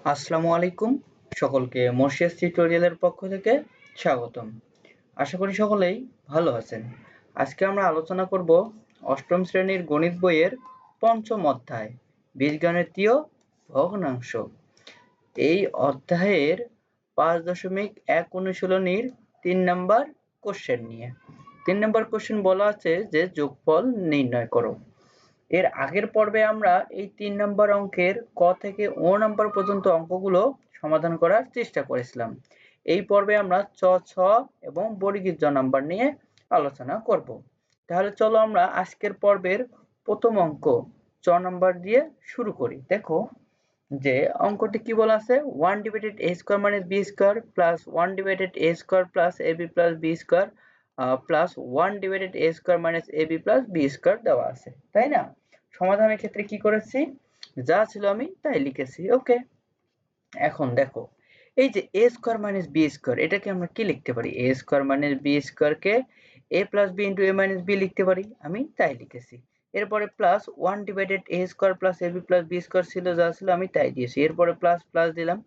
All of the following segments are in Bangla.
আসসালামু আলাইকুম সকলকে মর্শিয়াস টিউটোরিয়ালের পক্ষ থেকে স্বাগতম। আশা করি সকলেই ভালো আছেন। আজকে আমরা আলোচনা করব অষ্টম শ্রেণীর গণিত বইয়ের পঞ্চম অধ্যায় বীজগণিতীয় ভগ্নাংশ। এই অধ্যায়ের 5.1 অনুশীলনীর 3 নম্বর কোশ্চেন নিয়ে। 3 নম্বর কোশ্চেন বলা আছে যে যোগফল নির্ণয় করো। এর আগের পর্বে আমরা এই 3 নম্বর অঙ্কের ক থেকে ও নম্বর পর্যন্ত অঙ্কগুলো সমাধান করার চেষ্টা করেছিলাম। এই পর্বে আমরা চ, ছ এবং বর্গীয় জ নাম্বার নিয়ে আলোচনা করব। তাহলে চলো আমরা আজকের পর্বের প্রথম অঙ্ক চ নাম্বার দিয়ে শুরু করি। দেখো যে অঙ্কটি কি বলা আছে, 1 divided a square minus b square plus 1 divided a square plus ab plus b square plus 1 divided a square minus ab plus b square দেওয়া আছে, তাই না? সমাধানের ক্ষেত্রে কি করেছি, যা ছিল আমি তাই লিখেছি। ওকে, এখন দেখো এই যে a square minus b square এটাকে আমরা কি লিখতে পারি, a square minus b square K a plus b into a minus b লিখতে পারি, আমি তাই লিখেছি। এরপরে plus 1 divided a square plus ab plus b square ছিল, যা ছিল আমি তাই দিয়েছি। এরপরে প্লাস প্লাস দিলাম,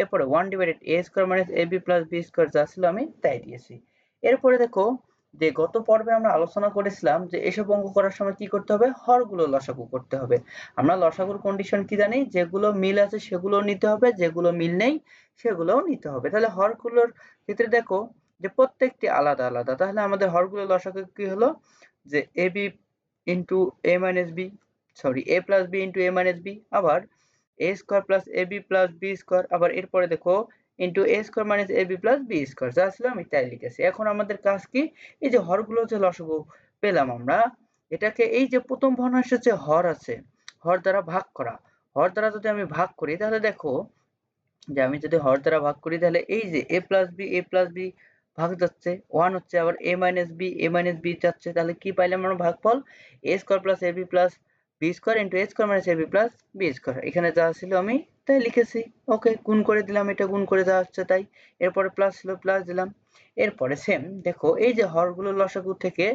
এরপরে 1 divided a square minus ab plus b square যা ছিল আমি তাই দিয়েছি। এরপরে দেখো যে গত পর্বে আমরা আলোচনা করেছিলাম যে এসব অঙ্ক করার সময় কি করতে হবে, হরগুলো লসাগু করতে হবে। আমরা লসাগুর কন্ডিশন কি জানি, যেগুলো মিল আছে সেগুলো নিতে হবে, যেগুলো মিল নেই সেগুলোও নিতে হবে। তাহলে হরগুলোর ক্ষেত্রে দেখো যে প্রত্যেকটি আলাদা আলাদা, তাহলে আমাদের হরগুলো লসাগু কি হলো যে ab into a minus b, sorry a plus b into a minus b, আবার a square plus ab plus b square, আবার এরপরে দেখো into a square minus ab plus b square, যা ছিল আমি তাই লিখেছি। এখন আমাদের কাজ কি, এই যে হরগুলো যে লসাগু পেলাম আমরা, এটাকে এই যে প্রথম ভগ্নাংশের যে হর আছে হর দ্বারা ভাগ করা, হর দ্বারা যদি আমি ভাগ করি তাহলে দেখো যে আমি যদি হর দ্বারা ভাগ করি তাহলে এই যে a plus b ভাগ যাচ্ছে 1 হচ্ছে, আবার a minus b যাচ্ছে, তাহলে কি পাইলাম আমরা ভাগফল a square plus ab plus b square into a square minus ab plus b square, এখানে যা ছিল আমি তাই লিখেছি। ওকে, গুণ করে দিলাম, এটা গুণ করে যা হচ্ছে তাই, এরপরে প্লাস ছিল প্লাস দিলাম। এরপরে সেম দেখো এই যে হরগুলো লসাগু থেকে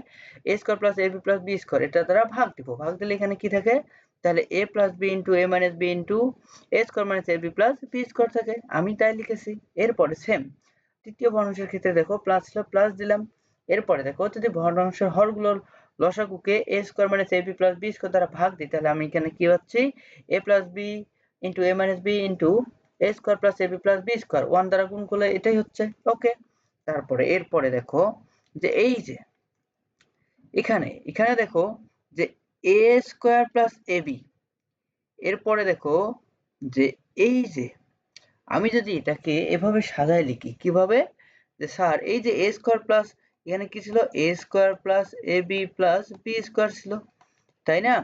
a square plus ab plus b square এটা দ্বারা ভাগ দিব, ভাগ দিলে এখানে কি থাকে, তাহলে a plus b into a minus b into a square minus ab plus b square থাকে, আমি তাই লিখেছি। এরপরে সেম তৃতীয় ভগ্নাংশের ক্ষেত্রে দেখো প্লাস ছিল প্লাস দিলাম। এরপরে দেখো যদি ভগ্নাংশের হরগুলোর লসাগুকে a square minus ab plus b square দ্বারা ভাগ দিই, তাহলে আমি এখানে কি পাচ্ছি, a plus b into a minus b into a square plus ab plus b square 1 দ্বারা গুণ করলে এটাই হচ্ছে। ওকে, তারপরে এরপরে দেখো যে এই যে এখানে দেখো যে a square plus ab, এরপরে দেখো যে এই যে আমি যদি এটাকে এভাবে সাজায় লিখি, কিভাবে, যে স্যার এই যে a স্কয়ার প্লাস এখানে কি ছিল, a square plus ab plus b square ছিল, তাই না?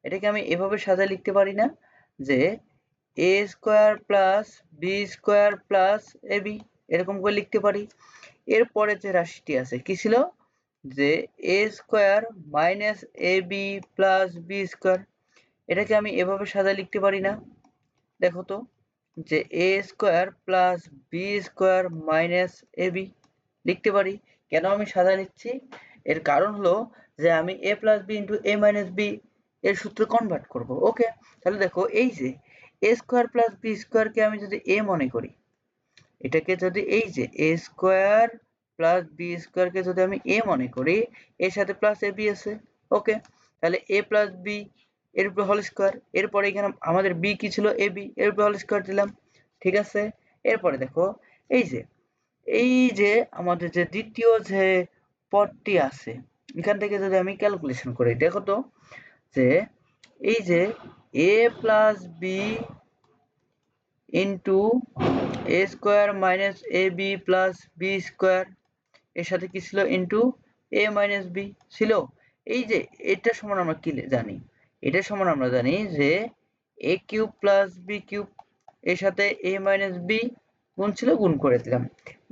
এটাকে আমি এভাবে সাজায় লিখতে পারি না যে a square plus b square plus ab, এরকম করে লিখতে পারি। এরপরে যে রাশিটি আছে কি ছিল, যে a square minus ab plus b square, এটাকে আমি এভাবে সাজায় লিখতে পারি না। দেখো তো যে a square plus b square minus ab লিখতে পারি। কেন আমি সাদা লিখছি, এর কারণ হলো যে আমি a plus b into a minus b এর সূত্রে কনভার্ট করব। ওকে, তাহলে দেখো এই যে a স্কয়ার প্লাস b স্কয়ারকে আমি যদি a মনে করি, এটাকে যদি এই যে a স্কয়ার প্লাস b স্কয়ারকে যদি আমি a মনে করি, এর সাথে প্লাস ab আছে। ওকে, তাহলে a প্লাস b এর উপরে হোল স্কয়ার, এরপরে এখানে আমাদের b কি ছিল, ab এর উপরে হোল স্কয়ার দিলাম, ঠিক আছে। এরপরে দেখো এই যে আমাদের যে দ্বিতীয় যে পদটি আছে, এখান থেকে যদি আমি ক্যালকুলেশন করি, দেখো তো যে এই যে a plus b into a square minus ab plus b square, এর সাথে কি ছিল ইন্টু a মাইনাস b ছিল। এই যে এটা সমান আমরা কি জানি, এটা সমান আমরা জানি যে a cube plus b cube, এর সাথে a মাইনাস b গুণ ছিল, গুণ করে দিলাম,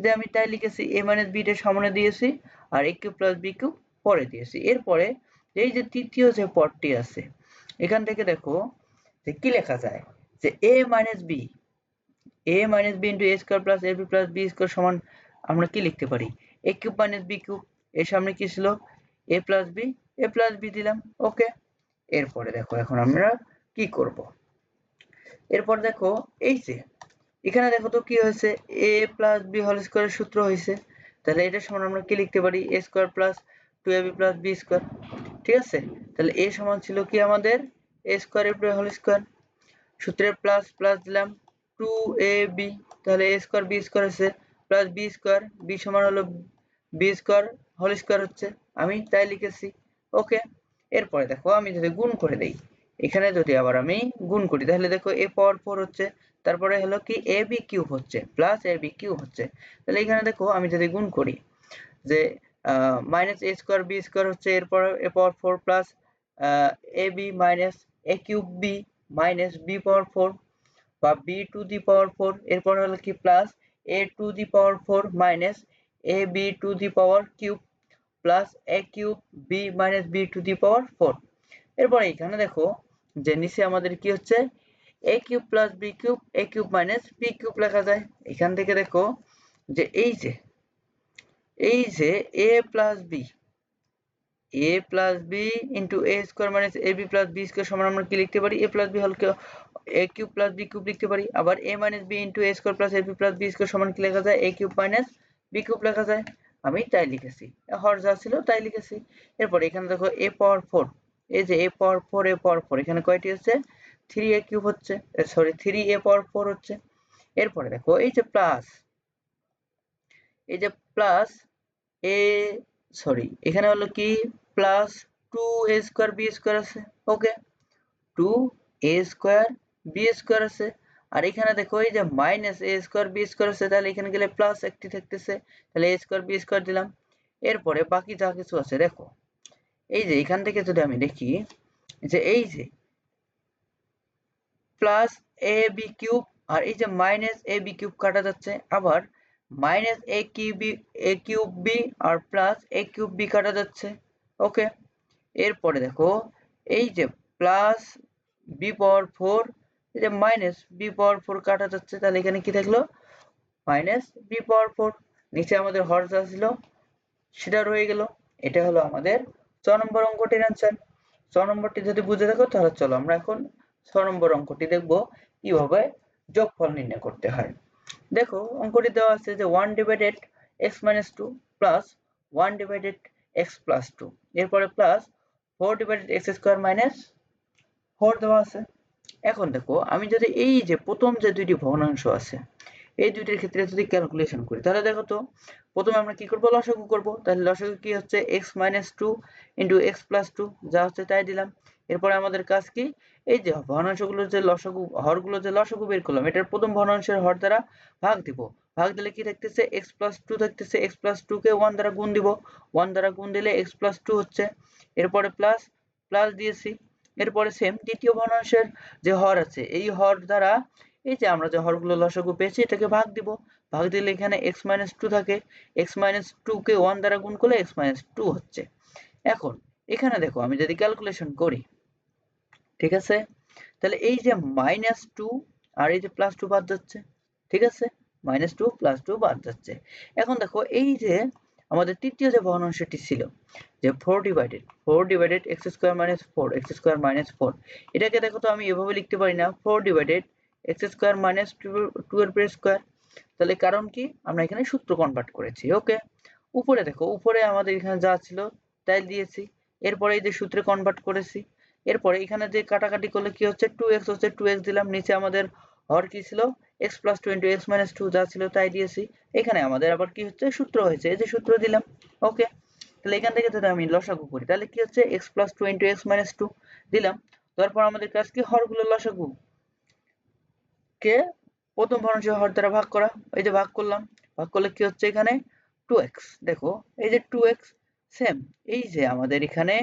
যে আমি তাই লিখেছি a মাইনাস b টা সামনে দিয়েছি আর a cube plus b cube পরে দিয়েছি। এরপরে এই যে তৃতীয় যে পদটি আছে, এখান থেকে দেখো যে কি লেখা যায়, যে a minus b into a square plus ab plus b square সমান আমরা কি লিখতে পারি, a cube minus b cube, এর সামনে কি ছিল a প্লাস b দিলাম। ওকে, এরপরে দেখো এখন আমরা কি করব, এরপর দেখো এই যে এখানে দেখো তো কি হয়েছে, a প্লাস বি হোল স্কয়ারের সূত্র হয়েছে। তাহলে এটার সমান আমরা কি লিখতে পারি, a square plus 2ab plus b square. ঠিক আছে, তাহলে a সমান ছিল কি আমাদের a square into a whole square, সূত্রের প্লাস প্লাস দিলাম 2ab, তাহলে a স্কয়ার b স্কয়ার আছে প্লাস b স্কয়ার, b সমান হলো b স্কয়ার হোল স্কয়ার হচ্ছে, আমি তাই লিখেছি। ওকে, এরপরে দেখো আমি যদি গুণ করে দেই, এখানে যদি আবার আমি গুণ করি তাহলে দেখো a পাওয়ার 4 হচ্ছে, তারপরে হলো কি ab কিউব হচ্ছে প্লাস ab কিউব হচ্ছে। তাহলে এখানে দেখো আমি যদি গুণ করি যে minus a square b square হচ্ছে, এরপর a power 4 plus ab minus a cube b minus b পাওয়ার 4 বা b টু দি পাওয়ার 4, এরপর হলো কি plus a to the power 4 minus ab to the power cube plus a cube b minus b to the power 4। এরপর এখানে দেখো যে নিচে আমাদের কি হচ্ছে a cube plus b cube a cube minus b cube লেখা যায়। এখান থেকে দেখো যে এই যে a plus b into a square minus ab plus b square সমান আমরা কি লিখতে পারি, a plus b হলকে a cube plus b cube লিখতে পারি। আবার a minus b into a square plus ab plus b square সমান কি লেখা যায়, a cube minus b cube লেখা যায়। আমি তাই লিখেছি, হর যা ছিল তাই লিখেছি। এরপর এখানে দেখো a পাওয়ার 4, এই যে a পাওয়ার 4 এখানে কয়টি হচ্ছে 3a কিউব হচ্ছে, সরি 3a পাওয়ার 4 হচ্ছে। এরপরে দেখো এই যে প্লাস a সরি এখানে হলো কি plus 2a square b square আছে। ওকে, 2a স্কয়ার b স্কয়ার আছে। আর এখানে দেখো এই যে minus a square b square আছে, তাহলে এখানে গেলে প্লাস একটি থাকতেছে, তাহলে a স্কয়ার b স্কয়ার দিলাম। এরপরে বাকি যা কিছু আছে দেখো, এই যে এখান থেকে যদি আমি দেখি যে এই যে প্লাস ab কিউব আর এই যে মাইনাস ab কিউব কাটা যাচ্ছে, আবার মাইনাস a কিউব b আর প্লাস a কিউব b কাটা যাচ্ছে। ওকে, এরপরে দেখো এই যে প্লাস b পাওয়ার 4, এই যে মাইনাস b পাওয়ার 4 কাটা যাচ্ছে, তাহলে এখানে কি থাকলো মাইনাস b পাওয়ার 4। নিচে আমাদের হর যা ছিল সেটা রয়ে গেল। এটা হলো আমাদের 6 নম্বর অঙ্কটির অ্যান্সার। 6 নম্বরটি যদি বুঝে থাকো তাহলে চলো আমরা এখন 6 নম্বর অঙ্কটি দেখব কিভাবে যোগফল নির্ণয় করতে হয়। দেখো অঙ্কটি দেওয়া আছে যে 1 divided x minus 2 plus 1 divided x plus 2, এরপরে plus 4 divided x square minus 4 দেওয়া আছে। এখন দেখো আমি যদি এই যে প্রথম যে দুইটি ভগ্নাংশ আছে এই দুইটির ক্ষেত্রে যদি ক্যালকুলেশন করি, তাহলে দেখো তো প্রথমে আমরা কি করব, লসাগু করব। তাহলে লসাগু কি হচ্ছে x minus 2 into x plus 2, যা হচ্ছে তাই দিলাম। এরপরে আমাদের কাজ কি, এই যে ভগ্নাংশগুলোর যে লসাগু হরগুলো যে লসাগু বের করলাম, এটার প্রথম ভগ্নাংশের হর দ্বারা ভাগ দিব। ভাগ দিলে কি থাকতেছে x প্লাস 2 থাকতেছে, x প্লাস 2 কে 1 দ্বারা গুণ দিব, 1 দ্বারা গুণ দিলে x প্লাস 2 হচ্ছে। এরপরে প্লাস প্লাস দিয়েছি। এরপরে সেম দ্বিতীয় ভগ্নাংশের যে হর আছে এই হর দ্বারা এই যে আমরা যে হরগুলো লসাগু পেয়েছি এটাকে ভাগ দিব। ভাগ দিলে এখানে x মাইনাস 2 থাকে, x মাইনাস 2 কে 1 দ্বারা গুণ করলে x মাইনাস 2 হচ্ছে। এখন এখানে দেখো আমি যদি ক্যালকুলেশন করি, ঠিক আছে, তাহলে এই যে মাইনাস 2 আর এই যে প্লাস 2 বাদ যাচ্ছে। ঠিক আছে, মাইনাস 2 প্লাস 2 বাদ যাচ্ছে। এখন দেখো এই যে আমাদের তৃতীয় যে ভগ্নাংশটি ছিল যে 4 divided x square minus 4 x square minus 4, এটাকে দেখো তো আমি এভাবে লিখতে পারি না 4 ডিভাইডেড x স্কয়ার মাইনাস 2 এর স্কয়ার। তাহলে কারণ কি, আমরা এখানে সূত্র কনভার্ট করেছি। ওকে, উপরে দেখো উপরে আমাদের এখানে যা ছিল তাই দিয়েছি, এরপরে এই যে সূত্রে কনভার্ট করেছি। এরপরে এখানে যে কাটাকাটি করলে কি হচ্ছে 2x হচ্ছে 2x দিলাম, নিচে আমাদের হর কি ছিল x plus 2 into x minus 2, যা ছিল তাই দিয়েছি। এখানে আমাদের আবার কি হচ্ছে সূত্র হয়েছে, এই যে সূত্র দিলাম। ওকে, তাহলে এখান থেকে যদি আমি লসাগু করি তাহলে কি হচ্ছে x plus 2 into x minus 2 দিলাম। তারপর আমাদের কাজ কি হরগুলো লসাগু কে প্রথম ভগ্নাংশের হর দ্বারা ভাগ করা, এই যে ভাগ করলাম, ভাগ করলে কি হচ্ছে এখানে 2x। দেখো এই যে 2x সেম এই যে আমাদের এখানে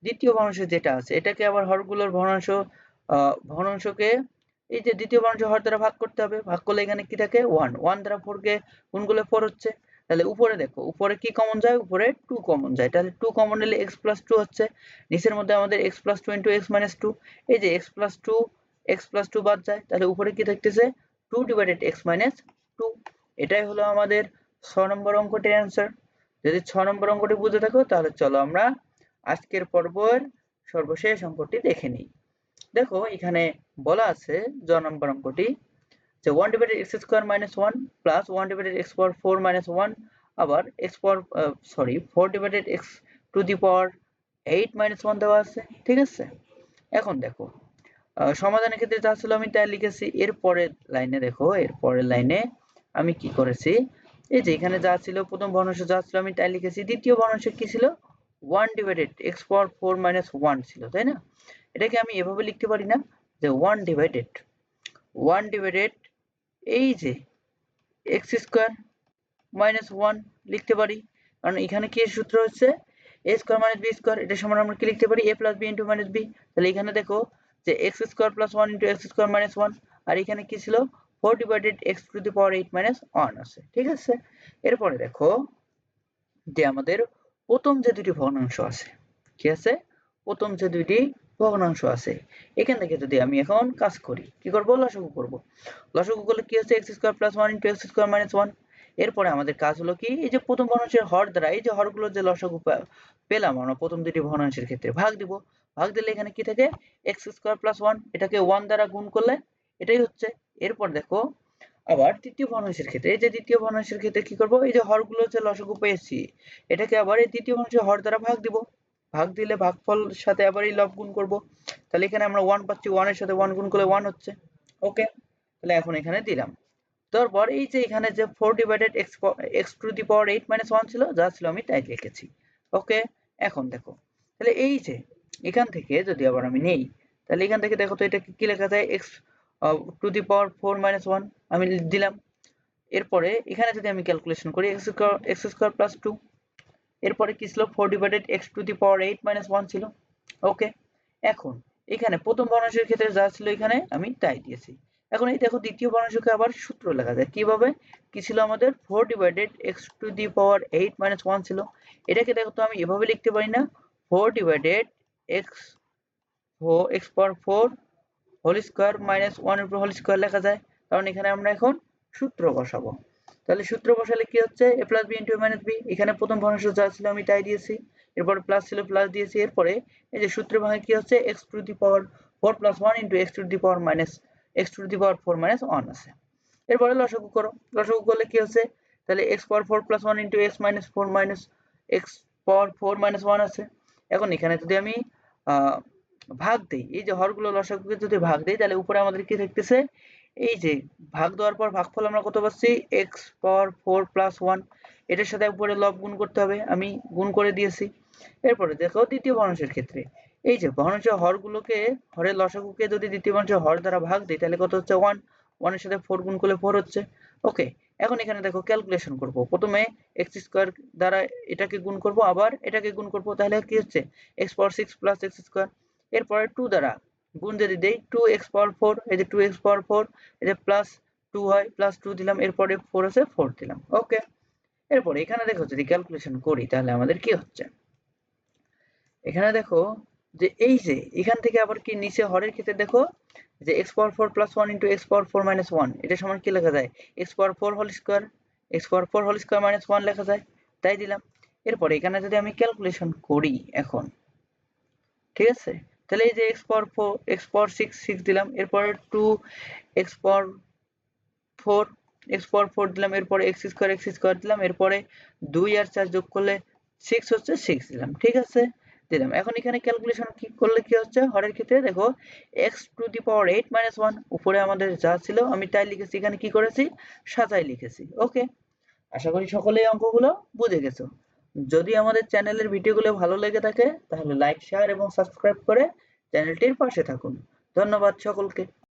দ্বিতীয় ভগ্নাংশ যেটা আছে এটাকে আবার হরগুলোর ভগ্নাংশকে এই যে দ্বিতীয় ভগ্নাংশ হর দ্বারা ভাগ করতে হবে। ভাগ করলে এখানে কি থাকে 1, 1 দ্বারা 4 কে গুণ করলে 4 হচ্ছে। তাহলে উপরে দেখো উপরে কি কমন যায়, উপরে 2 কমন যায়, তাহলে 2 কমন নিলে x প্লাস 2 হচ্ছে। নিচের মধ্যে আমাদের x plus 2 into x minus 2, এই যে x প্লাস 2 বাদ যায়, তাহলে উপরে কি থাকতেছে 2 ডিভাইডেড x মাইনাস 2। এটাই হলো আমাদের 6 নম্বর অঙ্কটির অ্যান্সার। যদি 6 নম্বর অঙ্কটি বুঝে থাকো তাহলে চলো আমরা আজকের পর্বের সর্বশেষ অঙ্কটি দেখে নিই। দেখো এখানে বলা আছে জ নম্বর অঙ্কটি যে 1 divided x square minus 1 plus 1 divided x পাওয়ার 4 মাইনাস 1 আবার x power 4 divided x two the power 8 minus 1 দেওয়া আছে। ঠিক আছে, এখন দেখো সমাধানের ক্ষেত্রে যা ছিল আমি তাই লিখেছি। এর পরের লাইনে দেখো, এর পরের লাইনে আমি কি করেছি, এই যে এখানে যা ছিল প্রথম ভগ্নাংশ যা ছিল আমি তাই লিখেছি। দ্বিতীয় ভগ্নাংশ কি ছিল, 1 ডিভাইডেড x পাওয়ার 4 মাইনাস 1 ছিল, তাই না? এটাকে আমি এভাবে লিখতে পারি না যে 1 ডিভাইডেড এই যে x স্কয়ার মাইনাস 1 লিখতে পারি, কারণ এখানে কি সূত্র হচ্ছে a square minus b square, এটা সমান আমরা কি লিখতে পারি a plus b into minus b। তাহলে এখানে দেখো যে x square plus 1 into x square minus 1, আর এখানে কি ছিল 4 divided x two the power 8 minus 1 আছে। ঠিক আছে, এরপরে দেখো যে আমাদের প্রথম যে দুটি ভগ্নাংশ আছে, কি আছে, প্রথম যে দুটি ভগ্নাংশ আছে, এখান থেকে যদি আমি এখন কাজ করি, কি করব, লসাগু করব। লসাগু করলে কি হচ্ছে x square plus 1 into x square minus 1। এরপরে আমাদের কাজ হলো কি, এই যে প্রথম ভগ্নাংশের হর দ্বারা এই যে হরগুলোর যে লসাগু পেলাম আমরা প্রথম দুটি ভগ্নাংশের ক্ষেত্রে ভাগ দিব। ভাগ দিলে এখানে কি থাকে, x স্কয়ার প্লাস 1, এটাকে 1 দ্বারা গুণ করলে এটাই হচ্ছে। এরপর দেখো আবার তৃতীয় ভগ্নাংশের ক্ষেত্রে, এই যে দ্বিতীয় ভগ্নাংশের ক্ষেত্রে কি করব, এই যে হরগুলো যে লসাগু পেয়েছি এটাকে আবার এই তৃতীয় ভগ্নাংশের হর দ্বারা ভাগ দিব। ভাগ দিলে ভাগফল সাথে আবার এই লব গুণ করব। তাহলে এখানে আমরা 1 পাচ্ছি, 1 এর সাথে 1 গুণ করলে 1 হচ্ছে। ওকে, তাহলে এখন এখানে দিলাম। তারপর এই যে এখানে যে 4 divided x two the power 8 minus 1 ছিল, যা ছিল আমি তাই লিখেছি। ওকে, এখন দেখো তাহলে এই যে এখান থেকে যদি আবার আমি নেই, তাহলে এখান থেকে দেখো তো এটা কি লেখা যায়, x two the power 4 minus 1 আমি দিলাম। এরপরে এখানে যদি আমি ক্যালকুলেশন করি x স্কয়ার প্লাস 2, এরপরে কি ছিল 4 divided x two the power 8 minus 1 ছিল। ওকে, এখন এখানে প্রথম ভগ্নাংশের ক্ষেত্রে যা ছিল এখানে আমি তাই দিয়েছি। এখন এই দেখো দ্বিতীয় ভগ্নাংশকে আবার সূত্র লেখা যায় কিভাবে, কি ছিল আমাদের 4 divided x two the power 8 minus 1 ছিল। এটাকে দেখো তো আমি এভাবে লিখতে পারি না, 4 ডিভাইডেড x পাওয়ার 4 হোল স্কয়ার মাইনাস 1 এর উপর হোল স্কয়ার লেখা যায়, কারণ এখানে আমরা এখন সূত্র বসাবো। তাহলে সূত্র বসালে কি হচ্ছে, a plus b into minus b, এখানে প্রথম ভগ্নাংশ যা ছিল আমি তাই দিয়েছি। এরপরে প্লাস ছিল প্লাস দিয়েছি। এরপরে এই যে সূত্রের ভাঙে কি হচ্ছে, x two the power 4 plus 1 into x two the power minus x two the power 4 minus 1 আছে। এরপরে লসাগু করো, লসাগু করলে কি হচ্ছে, তাহলে x পাওয়ার 4 plus 1 into x minus 4 minus x পাওয়ার 4 মাইনাস 1 আছে। এখন এখানে যদি আমি ভাগ দেই, এই যে হরগুলো লসাগুকে যদি ভাগ দেই, তাহলে উপরে আমাদের কি থাকতেছে, এই যে ভাগ দেওয়ার পর ভাগফল আমরা কত পাচ্ছি, x পাওয়ার 4 প্লাস 1, এটার সাথে উপরে লব গুণ করতে হবে, আমি গুণ করে দিয়েছি। এরপরে দেখো দ্বিতীয় ভগ্নাংশের ক্ষেত্রে, এই যে ভগ্নাংশের হরগুলোকে, হরের লসাগুকে যদি দ্বিতীয় ভগ্নাংশের হর দ্বারা ভাগ দেই, তাহলে কত হচ্ছে 1, 1 এর সাথে 4 গুণ করলে 4 হচ্ছে। ওকে, এখন এখানে দেখো ক্যালকুলেশন করব, প্রথমে x স্কয়ার দ্বারা এটাকে গুণ করব, আবার এটাকে গুণ করব, তাহলে কি হচ্ছে x পাওয়ার 6 প্লাস x স্কয়ার। এরপরে 2 দ্বারা গুণ যদি দেই, 2x পাওয়ার 4, এই যে 2x পাওয়ার 4, এই যে প্লাস 2 হয়, প্লাস 2 দিলাম, এরপরে 4 আছে 4 দিলাম। ওকে, এরপরে এখানে দেখো যদি ক্যালকুলেশন করি তাহলে আমাদের কি হচ্ছে, এখানে দেখো যে এই যে এখান থেকে আবার কি নিচে হরের ক্ষেত্রে দেখো যে x পাওয়ার 4 প্লাস 1 ইনটু x পাওয়ার 4 মাইনাস 1, এটা সমান কি লেখা যায়, x পাওয়ার 4 হোল স্কয়ার, x পাওয়ার 4 হোল স্কয়ার মাইনাস 1 লেখা যায়, তাই দিলাম। এরপরে এখানে যদি আমি ক্যালকুলেশন করি এখন, ঠিক আছে, তাহলে এই যে x পাওয়ার 4, x পাওয়ার 6 6 দিলাম, এরপরে 2 x পাওয়ার 4, x পাওয়ার 4 দিলাম, এরপরে x স্কয়ার দিলাম, এরপরে 2 আর 4 যোগ করলে 6 হচ্ছে, 6 দিলাম। ঠিক আছে, দিলাম। এখন এখানে ক্যালকুলেশন কি করলে কি হচ্ছে, হরের ক্ষেত্রে দেখো x two the power 8 minus 1, উপরে আমাদের যা ছিল আমি তাই লিখেছি, এখানে কি করেছি, সাজাই লিখেছি। ওকে, আশা করি সকলেই অঙ্কগুলো বুঝে গেছো। যদি আমাদের চ্যানেলের ভিডিওগুলো ভালো লেগে থাকে তাহলে লাইক, শেয়ার এবং সাবস্ক্রাইব করে চ্যানেলটির পাশে থাকুন। ধন্যবাদ সকলকে।